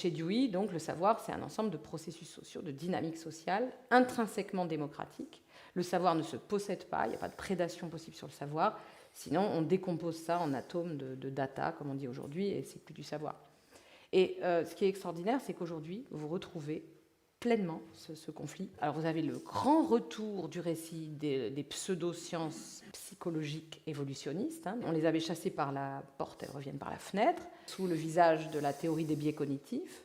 chez Dewey, donc, le savoir, c'est un ensemble de processus sociaux, de dynamiques sociales, intrinsèquement démocratiques. Le savoir ne se possède pas, il n'y a pas de prédation possible sur le savoir, sinon on décompose ça en atomes de data, comme on dit aujourd'hui, et c'est plus du savoir. Et ce qui est extraordinaire, c'est qu'aujourd'hui, vous retrouvez pleinement ce conflit. Alors vous avez le grand retour du récit des pseudo-sciences psychologiques évolutionnistes. On les avait chassées par la porte, elles reviennent par la fenêtre, sous le visage de la théorie des biais cognitifs,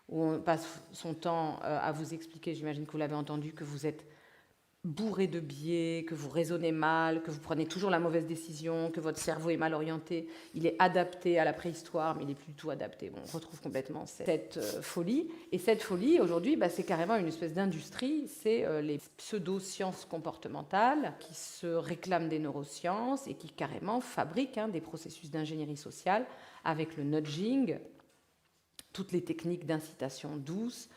où on passe son temps à vous expliquer, j'imagine que vous l'avez entendu, que vous êtes bourré de biais, que vous raisonnez mal, que vous prenez toujours la mauvaise décision, que votre cerveau est mal orienté. Il est adapté à la préhistoire, mais il n'est plus du tout adapté. Bon, on retrouve complètement cette folie. Et cette folie, aujourd'hui, c'est carrément une espèce d'industrie. C'est les pseudo-sciences comportementales qui se réclament des neurosciences et qui carrément fabriquent des processus d'ingénierie sociale avec le nudging, toutes les techniques d'incitation douce,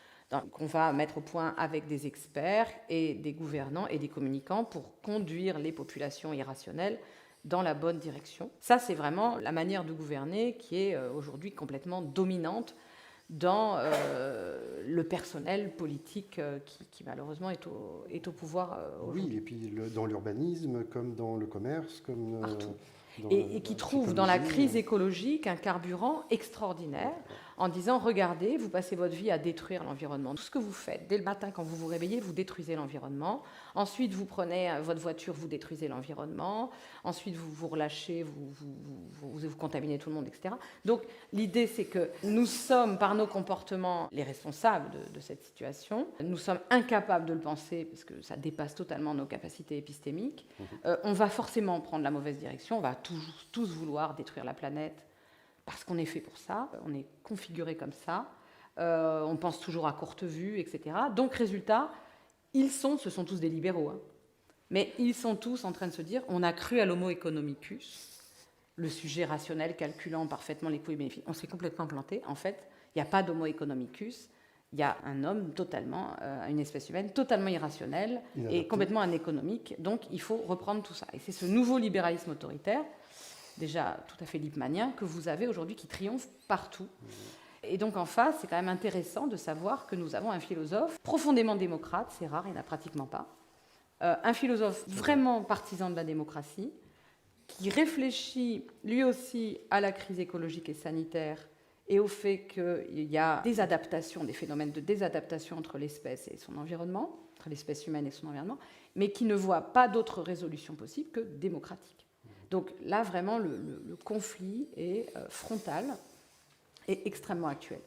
qu'on va mettre au point avec des experts et des gouvernants et des communicants pour conduire les populations irrationnelles dans la bonne direction. Ça, c'est vraiment la manière de gouverner qui est aujourd'hui complètement dominante dans le personnel politique qui malheureusement est au pouvoir aujourd'hui. Oui, et puis dans l'urbanisme, comme dans le commerce, comme partout. Et qui trouve dans la crise écologique un carburant extraordinaire en disant, regardez, vous passez votre vie à détruire l'environnement. Tout ce que vous faites, dès le matin quand vous vous réveillez, vous détruisez l'environnement. Ensuite, vous prenez votre voiture, vous détruisez l'environnement. Ensuite, vous vous relâchez, vous contaminez tout le monde, etc. Donc, l'idée, c'est que nous sommes, par nos comportements, les responsables de cette situation. Nous sommes incapables de le penser parce que ça dépasse totalement nos capacités épistémiques. On va forcément prendre la mauvaise direction, on va tous vouloir détruire la planète parce qu'on est fait pour ça, on est configuré comme ça, on pense toujours à courte vue, etc. Donc, résultat, ce sont tous des libéraux, mais ils sont tous en train de se dire, on a cru à l'homo economicus, le sujet rationnel calculant parfaitement les coûts et bénéfices. On s'est complètement planté. En fait, il n'y a pas d'homo economicus, il y a un homme totalement, une espèce humaine totalement irrationnelle et complètement anéconomique. Donc, il faut reprendre tout ça. Et c'est ce nouveau libéralisme autoritaire, déjà tout à fait lippmannien, que vous avez aujourd'hui qui triomphe partout. Et donc, en face, c'est quand même intéressant de savoir que nous avons un philosophe profondément démocrate, c'est rare, il n'y en a pratiquement pas, un philosophe vraiment partisan de la démocratie, qui réfléchit lui aussi à la crise écologique et sanitaire et au fait qu'il y a des adaptations, des phénomènes de désadaptation entre l'espèce et son environnement, entre l'espèce humaine et son environnement, mais qui ne voit pas d'autre résolution possible que démocratique. Donc là, vraiment, le conflit est frontal et extrêmement actuel.